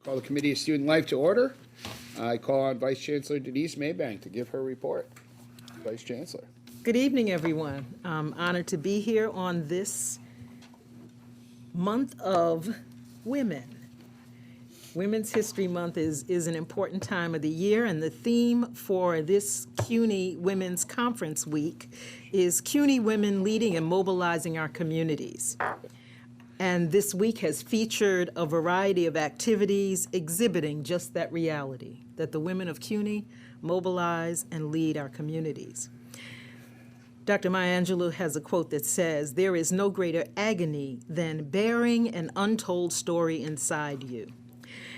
Call the Committee of Student Life to order. I call on Vice Chancellor Denise Maybank to give her report. Vice Chancellor. Good evening, everyone. I'm honored to be here on this month of women. Women's History Month is an important time of the year, and the theme for this CUNY Women's Conference Week is CUNY Women Leading and Mobilizing Our Communities. And this week has featured a variety of activities exhibiting just that reality, that the women of CUNY mobilize and lead our communities. Dr. Maya Angelou has a quote that says, "There is no greater agony than bearing an untold story inside you."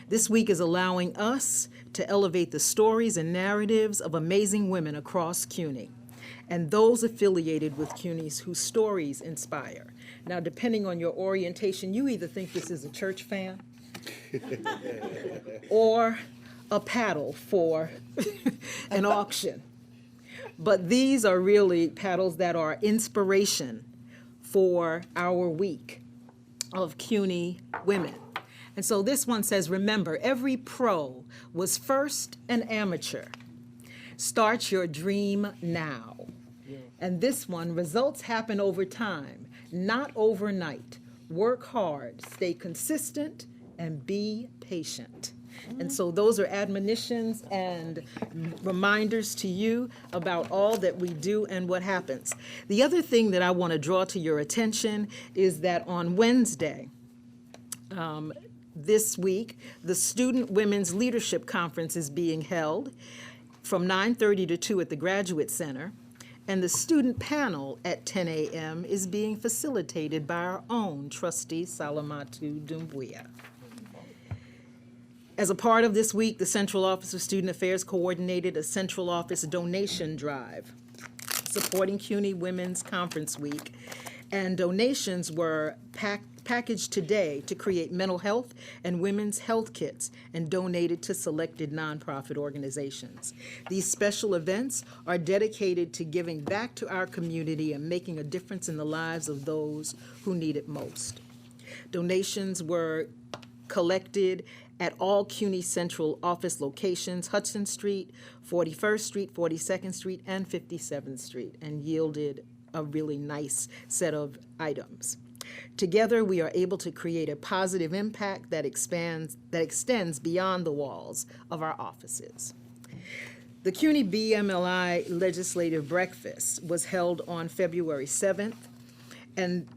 This week is allowing us to elevate the stories and narratives of amazing women across CUNY and those affiliated with CUNYs whose stories inspire. Now, depending on your orientation, you either think this is a church fan or a paddle for an auction. But these are really paddles that are inspiration for our week of CUNY women. And so this one says, remember, every pro was first an amateur. Start your dream now. And this one, results happen over time, not overnight. Work hard, stay consistent, and be patient. And so those are admonitions and reminders to you about all that we do and what happens. The other thing that I want to draw to your attention is that on Wednesday, this week, the Student Women's Leadership Conference is being held from 9:30 to 2 at the Graduate Center, and the student panel at 10 a.m. is being facilitated by our own trustee, Salamatu Dumbuya. As a part of this week, the Central Office of Student Affairs coordinated a Central Office donation drive supporting CUNY Women's Conference Week, and donations were packaged today to create mental health and women's health kits and donated to selected nonprofit organizations. These special events are dedicated to giving back to our community and making a difference in the lives of those who need it most. Donations were collected at all CUNY Central Office locations, Hudson Street, 41st Street, 42nd Street, and 57th Street, and yielded a really nice set of items. Together, we are able to create a positive impact that extends beyond the walls of our offices. The CUNY BMLI Legislative Breakfast was held on February 7th, and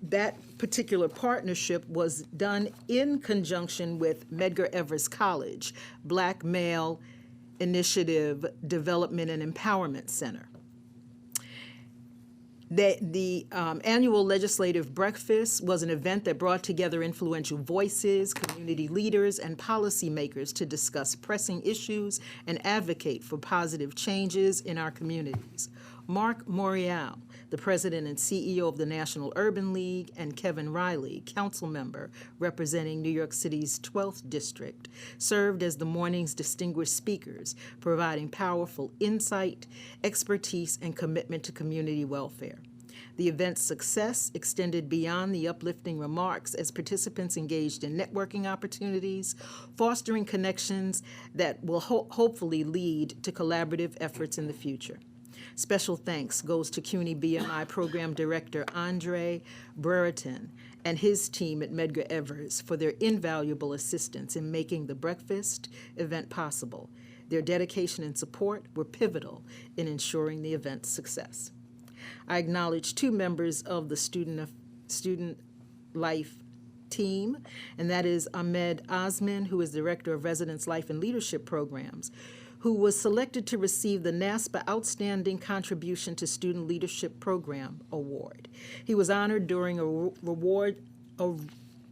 that particular partnership was done in conjunction with Medgar Evers College, Black Male Initiative Development and Empowerment Center. The annual legislative breakfast was an event that brought together influential voices, community leaders, and policymakers to discuss pressing issues and advocate for positive changes in our communities. Mark Morial, the president and CEO of the National Urban League, and Kevin Riley, council member representing New York City's 12th District, served as the morning's distinguished speakers, providing powerful insight, expertise, and commitment to community welfare. The event's success extended beyond the uplifting remarks as participants engaged in networking opportunities, fostering connections that will hopefully lead to collaborative efforts in the future. Special thanks goes to CUNY BMI Program Director Andre Brereton and his team at Medgar Evers for their invaluable assistance in making the breakfast event possible. Their dedication and support were pivotal in ensuring the event's success. I acknowledge two members of the Student Life team, and that is Ahmed Osman, who is Director of Residence Life and Leadership Programs, who was selected to receive the NASPA Outstanding Contribution to Student Leadership Program Award. He was honored during a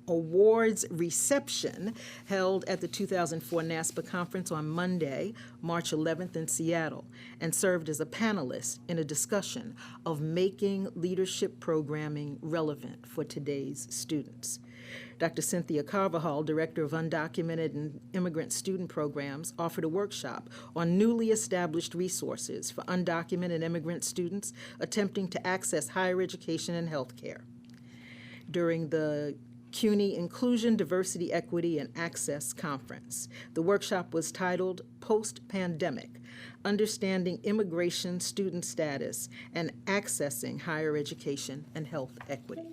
awards reception held at the 2004 NASPA conference on Monday, March 11th in Seattle, and served as a panelist in a discussion of making leadership programming relevant for today's students. Dr. Cynthia Carvajal, Director of Undocumented and Immigrant Student Programs, offered a workshop on newly established resources for undocumented immigrant students attempting to access higher education and health care. During the CUNY Inclusion, Diversity, Equity, and Access Conference. The workshop was titled Post-Pandemic, Understanding Immigration Student Status and Accessing Higher Education and Health Equity.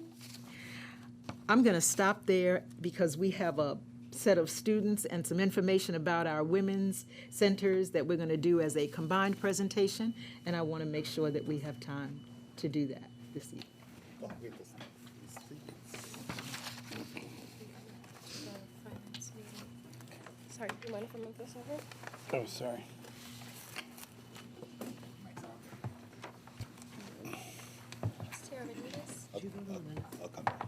I'm going to stop there because we have a set of students and some information about our women's centers that we're going to do as a combined presentation, and I want to make sure that we have time to do that this evening. Sorry, do you mind if I move this over? Oh, sorry. Sarah, would you need this? I'll come back.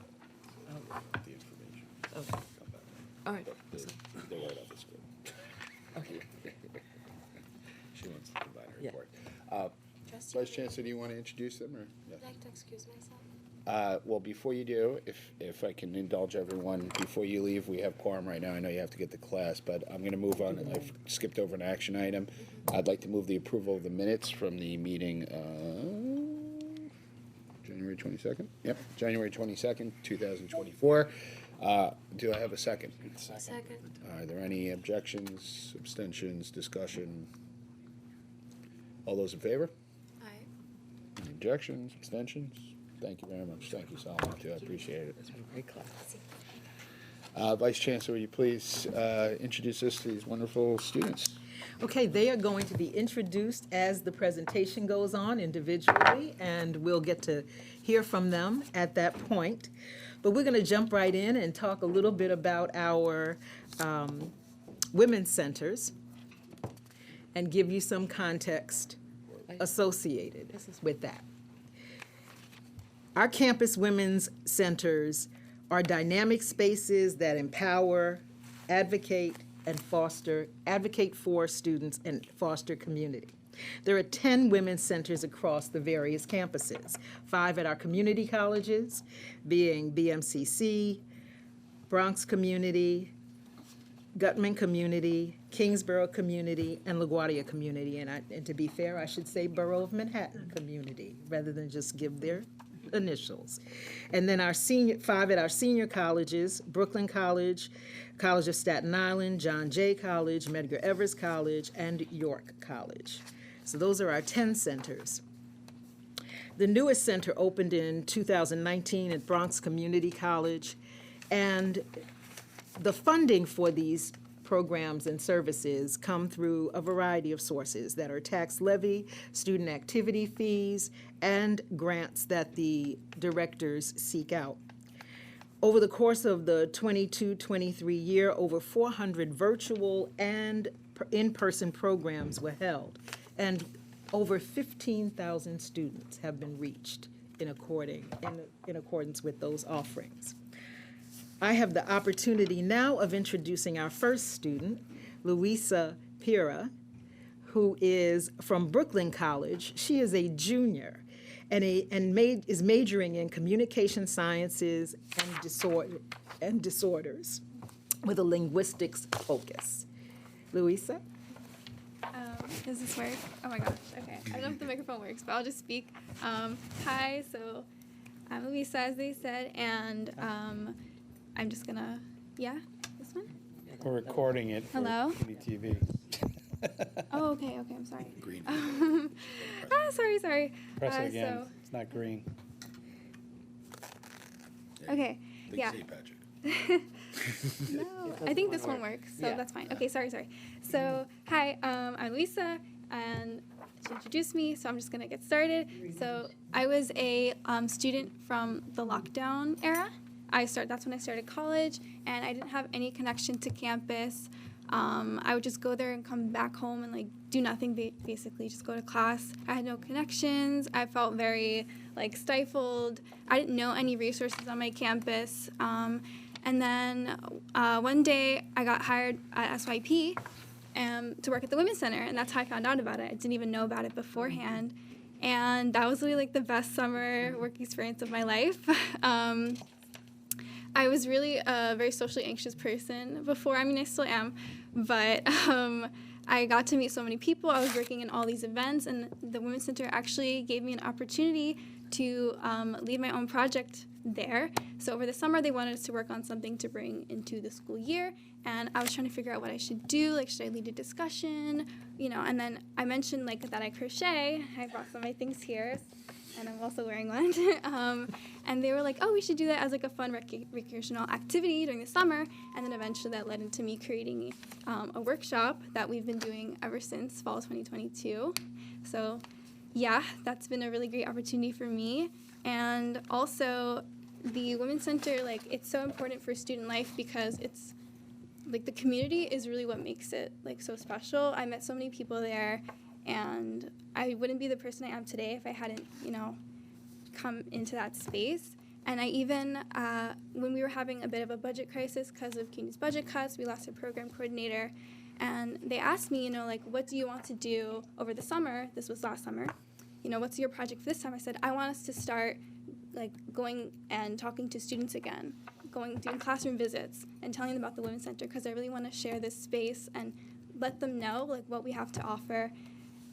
The information. Okay. Come back. All right. They're right off the screen. Okay. She wants to provide a Yeah. report. Trustee, Vice Chancellor, do you want to introduce them, or? Yeah. I'd like to excuse myself. Well, before you do, if I can indulge everyone, before you leave, we have quorum right now. I know you have to get to class, but I'm going to move on. I've skipped over an action item. I'd like to move the approval of the minutes from the meeting, January 22nd? Yep, January 22nd, 2024. Do I have a second? Second. Are there any objections, abstentions, discussion? All those in favor? Aye. Any objections, abstentions? Thank you very much. Thank you, Solomon, too. I appreciate it. Great class. Vice Chancellor, will you please introduce us to these wonderful students? Okay, they are going to be introduced as the presentation goes on individually, and we'll get to hear from them at that point. But we're going to jump right in and talk a little bit about our women's centers and give you some context associated with that. Our campus women's centers are dynamic spaces that empower, advocate for students and foster community. There are 10 women's centers across the various campuses, 5 at our community colleges, being BMCC, Bronx Community, Gutman Community, Kingsborough Community, and LaGuardia Community. And to be fair, I should say Borough of Manhattan Community, rather than just give their initials. And then our 5 at our senior colleges: Brooklyn College, College of Staten Island, John Jay College, Medgar Evers College, and York College. So those are our 10 centers. The newest center opened in 2019 at Bronx Community College, and the funding for these programs and services come through a variety of sources that are tax levy, student activity fees, and grants that the directors seek out. Over the course of the 22-23 year, over 400 virtual and in-person programs were held, and over 15,000 students have been reached in accordance with those offerings. I have the opportunity now of introducing our first student, Luisa Pira, who is from Brooklyn College. She is a junior and is majoring in communication sciences and disorders with a linguistics focus. Luisa? Does this work? Oh my gosh, okay. I don't know if the microphone works, but I'll just speak. Hi, so I'm Luisa, as they said, and I'm just gonna, this one? We're recording it for Hello? TV. Oh, okay, I'm sorry. Green. Sorry. Press it again. So, It's not green. okay, yeah. Big C, Patrick. No, I think this one works, so that's fine. Okay, sorry. So, hi, I'm Luisa, and to introduce me, so I'm just gonna get started. So, I was a student from the lockdown era. That's when I started college, and I didn't have any connection to campus. I would just go there and come back home and do nothing, basically just go to class. I had no connections. I felt very stifled. I didn't know any resources on my campus. And then one day I got hired at SYP to work at the Women's Center, and that's how I found out about it. I didn't even know about it beforehand. And that was really the best summer work experience of my life. I was really a very socially anxious person before. I mean, I still am, but I got to meet so many people. I was working in all these events, and the Women's Center actually gave me an opportunity to lead my own project there. So over the summer, they wanted us to work on something to bring into the school year, and I was trying to figure out what I should do. Like, should I lead a discussion? And then I mentioned that I crochet. I brought some of my things here, and I'm also wearing one. And they were like, oh, we should do that as a fun recreational activity during the summer. And then eventually that led into me creating a workshop that we've been doing ever since fall 2022. So yeah, that's been a really great opportunity for me. And also the Women's Center, it's so important for student life because it's the community is really what makes it so special. I met so many people there, and I wouldn't be the person I am today if I hadn't, come into that space. And I even, when we were having a bit of a budget crisis because of CUNY's budget cuts, we lost a program coordinator, and they asked me, what do you want to do over the summer? This was last summer. What's your project for this time? I said, I want us to start going and talking to students again, doing classroom visits and telling them about the Women's Center, because I really want to share this space and let them know what we have to offer.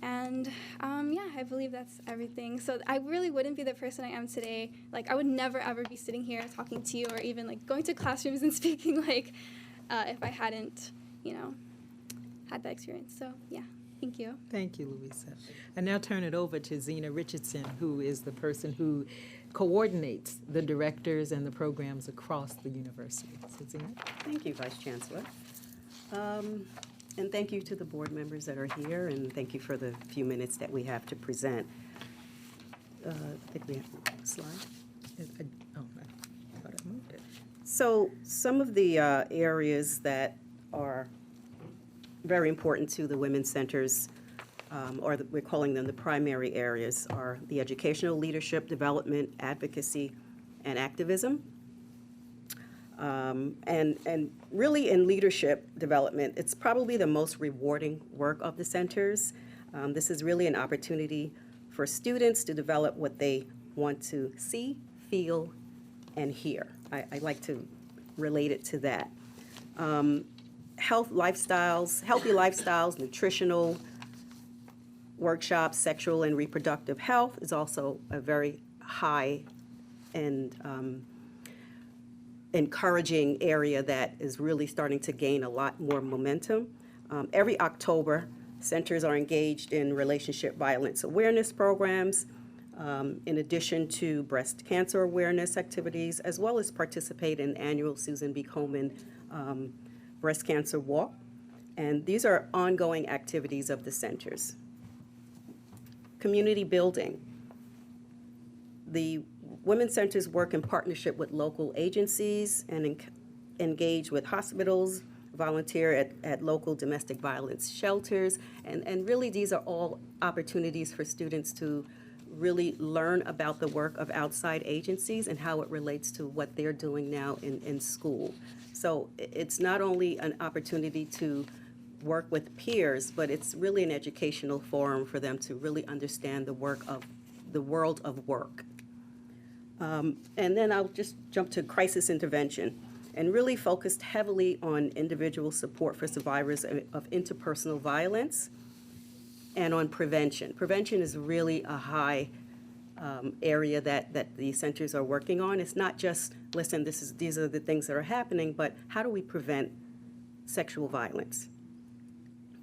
And yeah, I believe that's everything. So I really wouldn't be the person I am today. I would never ever be sitting here talking to you, or even going to classrooms and speaking if I hadn't had that experience. So yeah, thank you. Thank you, Louisa. I now turn it over to Zena Richardson, who is the person who coordinates the directors and the programs across the university. So Zena? Thank you, Vice Chancellor. And thank you to the board members that are here, and thank you for the few minutes that we have to present. I think we have a slide. I thought I moved it. So some of the areas that are very important to the Women's Centers, we're calling them the primary areas, are the educational leadership, development, advocacy, and activism. And really in leadership development, it's probably the most rewarding work of the centers. This is really an opportunity for students to develop what they want to see, feel, and hear. I like to relate it to that. Healthy lifestyles, nutritional workshops, sexual and reproductive health is also a very high and encouraging area that is really starting to gain a lot more momentum. Every October, centers are engaged in relationship violence awareness programs, in addition to breast cancer awareness activities, as well as participate in annual Susan B. Komen Breast Cancer Walk. And these are ongoing activities of the centers. Community building. The Women's Centers work in partnership with local agencies and engage with hospitals, volunteer at local domestic violence shelters, and really these are all opportunities for students to really learn about the work of outside agencies and how it relates to what they're doing now in school. So it's not only an opportunity to work with peers, but it's really an educational forum for them to really understand the world of work. And then I'll just jump to crisis intervention, and really focused heavily on individual support for survivors of interpersonal violence and on prevention. Prevention is really a high area that the centers are working on. It's not just, listen, these are the things that are happening, but how do we prevent sexual violence?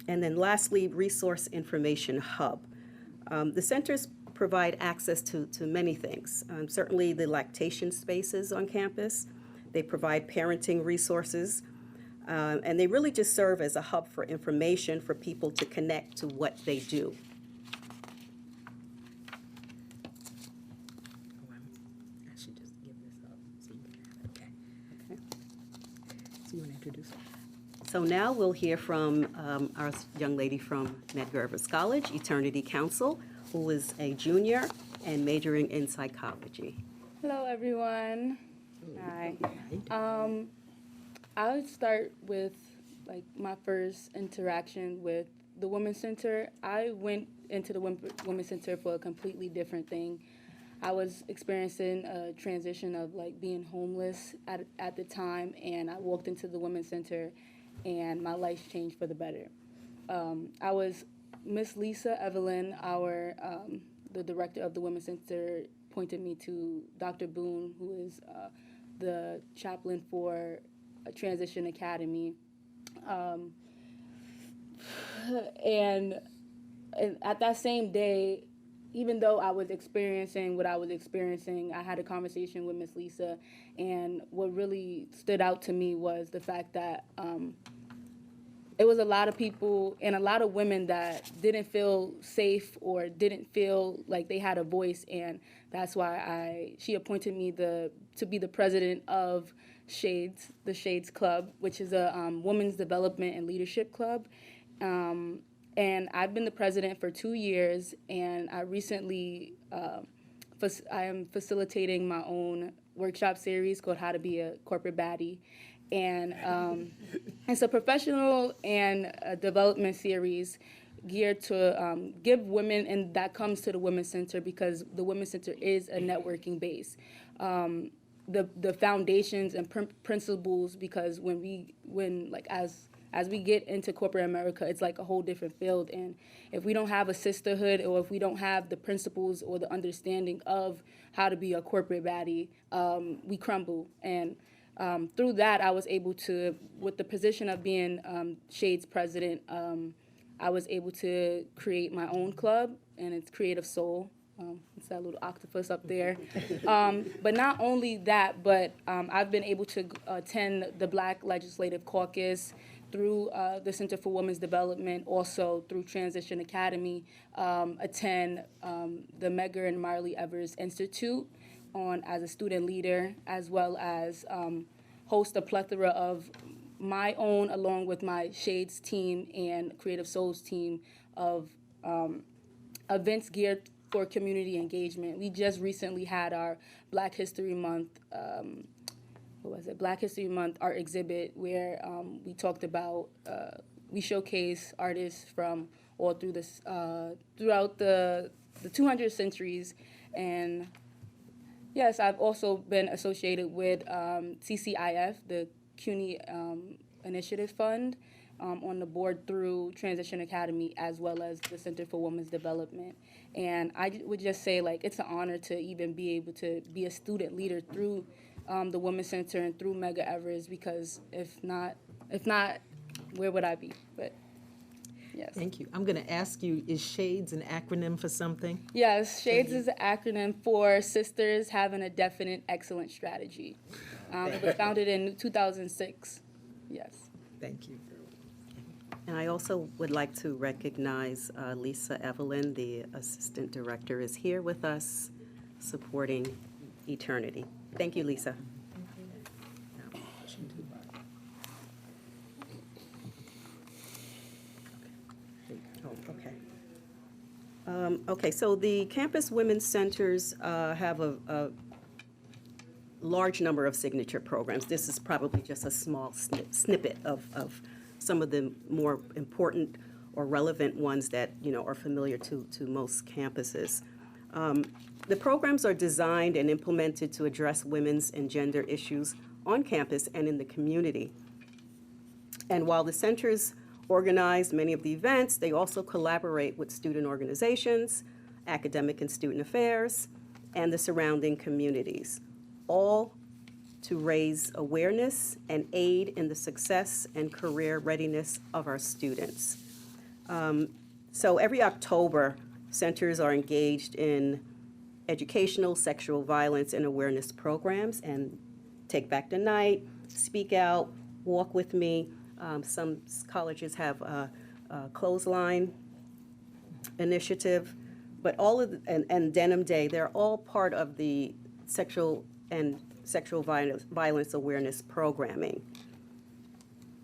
And then lastly, resource information hub. The centers provide access to many things. Certainly the lactation spaces on campus. They provide parenting resources. And they really just serve as a hub for information for people to connect to what they do. I should just give this up so you can have it. Okay. So you want to introduce her? So now we'll hear from our young lady from Medgar Evers College, Eternity Council, who is a junior and majoring in psychology. Hello, everyone. Hi. I'll start with my first interaction with the Women's Center. I went into the Women's Center for a completely different thing. I was experiencing a transition of being homeless at the time, and I walked into the Women's Center, and my life changed for the better. I was Miss Lisa Evelyn, the director of the Women's Center, pointed me to Dr. Boone, who is the chaplain for Transition Academy. And at that same day, even though I was experiencing what I was experiencing, I had a conversation with Miss Lisa, and what really stood out to me was the fact that it was a lot of people and a lot of women that didn't feel safe or didn't feel like they had a voice, and that's why she appointed me to be the president of Shades, the Shades Club, which is a women's development and leadership club. And I've been the president for 2 years, and I recently, I am facilitating my own workshop series called How to Be a Corporate Baddie. And it's a professional and a development series geared to give women, and that comes to the Women's Center because the Women's Center is a networking base. The foundations and principles, because as we get into corporate America, it's like a whole different field. And if we don't have a sisterhood, or if we don't have the principles or the understanding of how to be a corporate baddie, we crumble. And through that, I was able to, with the position of being Shades president, I was able to create my own club, and it's Creative Soul. It's that little octopus up there. But not only that, but I've been able to attend the Black Legislative Caucus through the Center for Women's Development, also through Transition Academy, attend the Medgar and Marley Evers Institute as a student leader, as well as host a plethora of my own, along with my Shades team and Creative Souls team, of events geared for community engagement. We just recently had our Black History Month Black History Month art exhibit, where we talked about, we showcase artists from all through this, throughout the 200 centuries. And yes, I've also been associated with CCIF, the CUNY Initiative Fund, on the board through Transition Academy, as well as the Center for Women's Development. And I would just say, like, it's an honor to even be able to be a student leader through the Women's Center and through Medgar Evers, because if not, where would I be? But yes. Thank you. I'm going to ask you, is Shades an acronym for something? Yes, Shades is an acronym for Sisters Having a Definite Excellent Strategy. It was founded in 2006. Yes. Thank you. And I also would like to recognize Lisa Evelyn, the Assistant Director, is here with us supporting Eternity. Thank you, Lisa. Okay, so the campus women's centers have a large number of signature programs. This is probably just a small snippet of some of the more important or relevant ones that, you know, are familiar to most campuses. The programs are designed and implemented to address women's and gender issues on campus and in the community. And while the centers organize many of the events, they also collaborate with student organizations, academic and student affairs, and the surrounding communities, all to raise awareness and aid in the success and career readiness of our students. So every October, centers are engaged in educational, sexual violence, and awareness programs, and Take Back the Night, Speak Out, Walk With Me. Some colleges have a clothesline initiative, but all of and Denim Day, they're all part of the sexual violence awareness programming.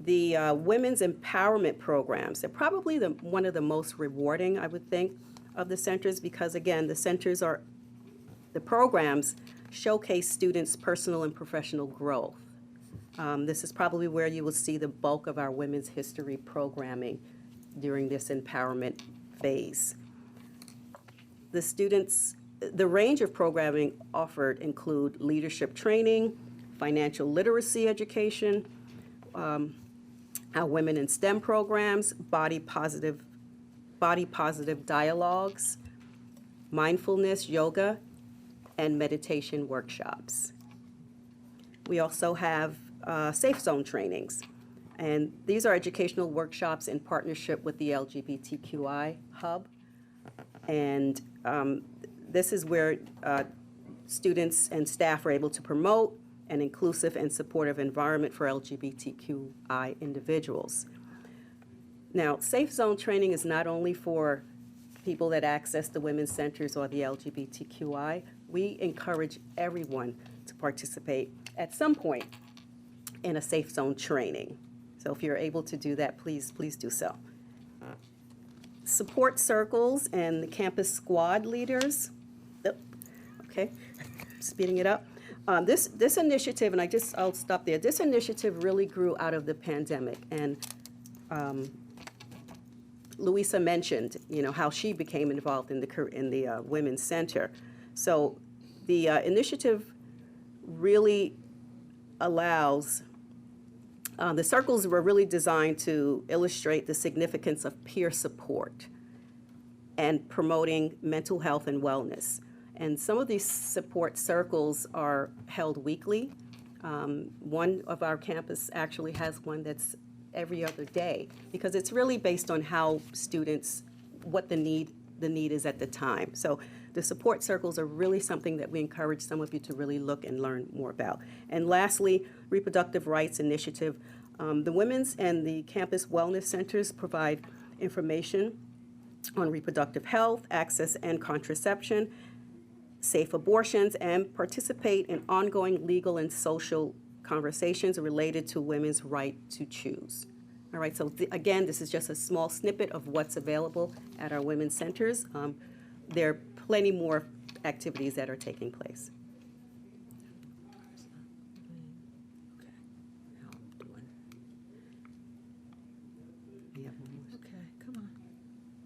The women's empowerment programs, they're probably one of the most rewarding, I would think, of the centers, because again, the programs showcase students' personal and professional growth. This is probably where you will see the bulk of our women's history programming during this empowerment phase. The range of programming offered include leadership training, financial literacy education, our women in STEM programs, body positive dialogues, mindfulness, yoga, and meditation workshops. We also have safe zone trainings. And these are educational workshops in partnership with the LGBTQI Hub. And this is where students and staff are able to promote an inclusive and supportive environment for LGBTQI individuals. Now, safe zone training is not only for people that access the women's centers or the LGBTQI. We encourage everyone to participate at some point in a safe zone training. So if you're able to do that, please do so. Support circles and the campus squad leaders. Okay, speeding it up. This initiative, and I'll stop there. This initiative really grew out of the pandemic, and Louisa mentioned, how she became involved in the Women's Center. So the initiative really allows. The circles were really designed to illustrate the significance of peer support and promoting mental health and wellness. And some of these support circles are held weekly. One of our campus actually has one that's every other day, because it's really based on how students, what the need is at the time. So the support circles are really something that we encourage some of you to really look and learn more about. And lastly, Reproductive Rights Initiative. The Women's and the Campus Wellness Centers provide information on reproductive health, access and contraception, safe abortions, and participate in ongoing legal and social conversations related to women's right to choose. All right, so again, this is just a small snippet of what's available at our women's centers. There are plenty more activities that are taking place. Okay, come on.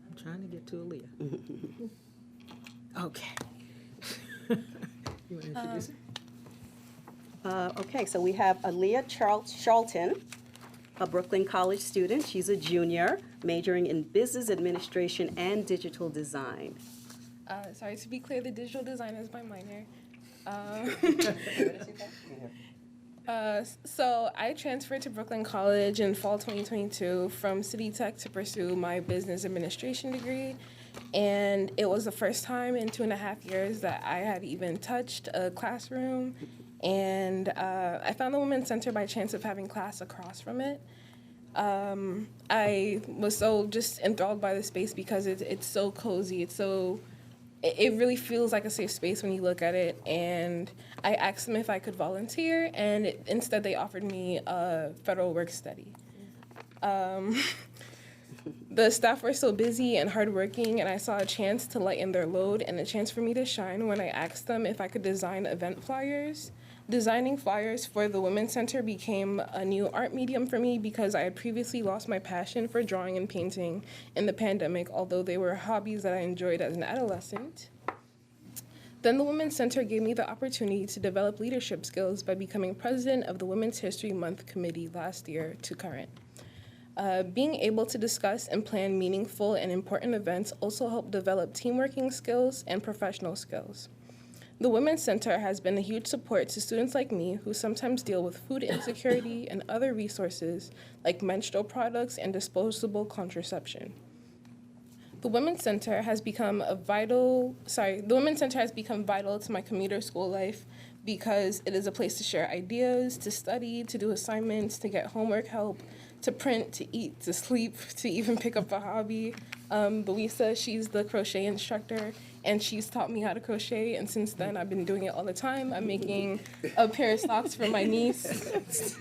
I'm trying to get to Aaliyah. Okay. You want to introduce her? Okay, so we have Aaliyah Charlton, a Brooklyn College student. She's a junior, majoring in business administration and digital design. Sorry, to be clear, the digital design is my minor. So I transferred to Brooklyn College in fall 2022 from City Tech to pursue my business administration degree. And it was the first time in 2.5 years that I had even touched a classroom. And I found the Women's Center by chance of having class across from it. I was so just enthralled by the space because it's so cozy. It really feels like a safe space when you look at it. And I asked them if I could volunteer, and instead they offered me a federal work study. The staff were so busy and hardworking, and I saw a chance to lighten their load and a chance for me to shine when I asked them if I could design event flyers. Designing flyers for the Women's Center became a new art medium for me because I had previously lost my passion for drawing and painting in the pandemic, although they were hobbies that I enjoyed as an adolescent. Then the Women's Center gave me the opportunity to develop leadership skills by becoming president of the Women's History Month Committee last year to current. Being able to discuss and plan meaningful and important events also helped develop teamworking skills and professional skills. The Women's Center has been a huge support to students like me who sometimes deal with food insecurity and other resources like menstrual products and disposable contraception. The Women's Center has become vital to my commuter school life because it is a place to share ideas, to study, to do assignments, to get homework help, to print, to eat, to sleep, to even pick up a hobby. Louisa, she's the crochet instructor, and she's taught me how to crochet, and since then I've been doing it all the time. I'm making a pair of socks for my niece.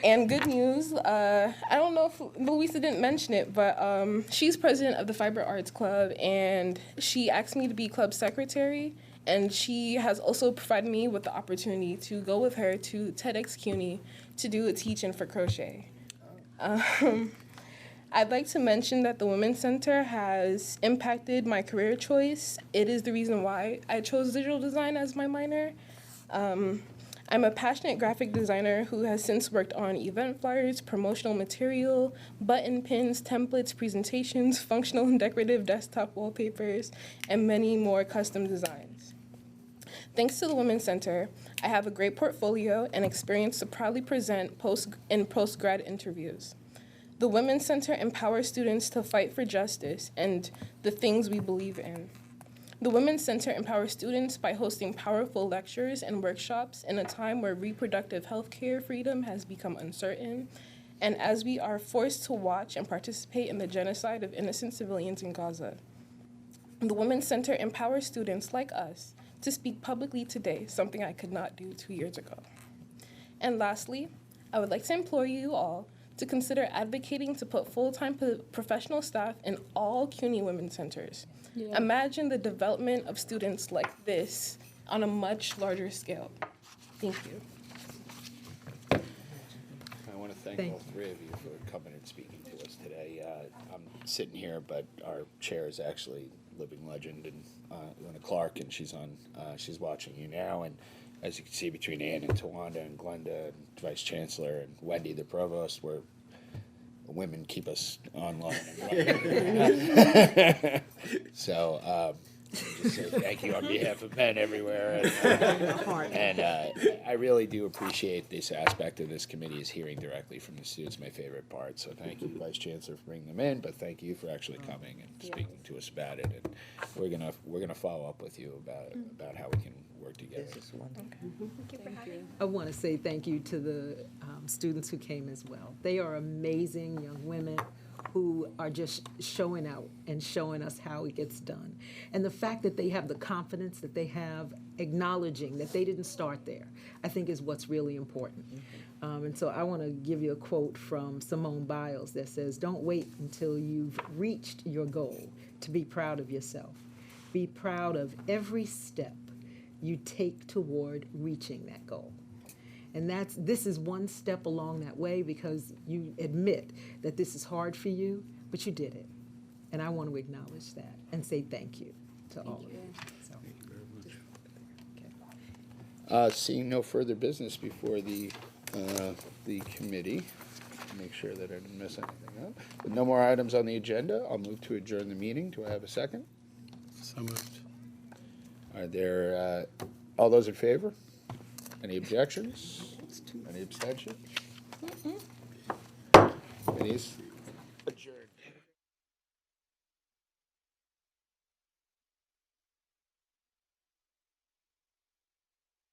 And good news, I don't know if Louisa didn't mention it, but she's president of the Fiber Arts Club, and she asked me to be club secretary, and she has also provided me with the opportunity to go with her to TEDx CUNY to do a teach-in for crochet. I'd like to mention that the Women's Center has impacted my career choice. It is the reason why I chose digital design as my minor. I'm a passionate graphic designer who has since worked on event flyers, promotional material, button pins, templates, presentations, functional and decorative desktop wallpapers, and many more custom designs. Thanks to the Women's Center, I have a great portfolio and experience to proudly present post-grad interviews. The Women's Center empowers students to fight for justice and the things we believe in. The Women's Center empowers students by hosting powerful lectures and workshops in a time where reproductive health care freedom has become uncertain, and as we are forced to watch and participate in the genocide of innocent civilians in Gaza. The Women's Center empowers students like us to speak publicly today, something I could not do 2 years ago. And lastly, I would like to implore you all to consider advocating to put full-time professional staff in all CUNY Women's Centers. Yeah. Imagine the development of students like this on a much larger scale. Thank you. I want to thank all three of you for coming and speaking to us today. I'm sitting here, but our chair is actually living legend, and Lena Clark, and she's watching you now. And as you can see, between Ann and Tawanda and Glenda and Vice Chancellor and Wendy, the provost, we're women keep us online. So just say thank you on behalf of men everywhere. And I really do appreciate this aspect of this committee is hearing directly from the students, my favorite part. So thank you, Vice Chancellor, for bringing them in, but thank you for actually coming and speaking to us about it. And we're gonna follow up with you about how we can work together. Thank you for having me. I want to say thank you to the students who came as well. They are amazing young women who are just showing out and showing us how it gets done. And the fact that they have the confidence that they have, acknowledging that they didn't start there, I think is what's really important. And so I want to give you a quote from Simone Biles that says, "Don't wait until you've reached your goal to be proud of yourself. Be proud of every step you take toward reaching that goal." And this is one step along that way, because you admit that this is hard for you, but you did it. And I want to acknowledge that and say thank you to all of you. So. Okay. Seeing no further business before the committee, make sure that I didn't mess anything up. With no more items on the agenda, I'll move to adjourn the meeting. Do I have a second? So moved. Are there all those in favor? Any objections? Any abstentions? Denise?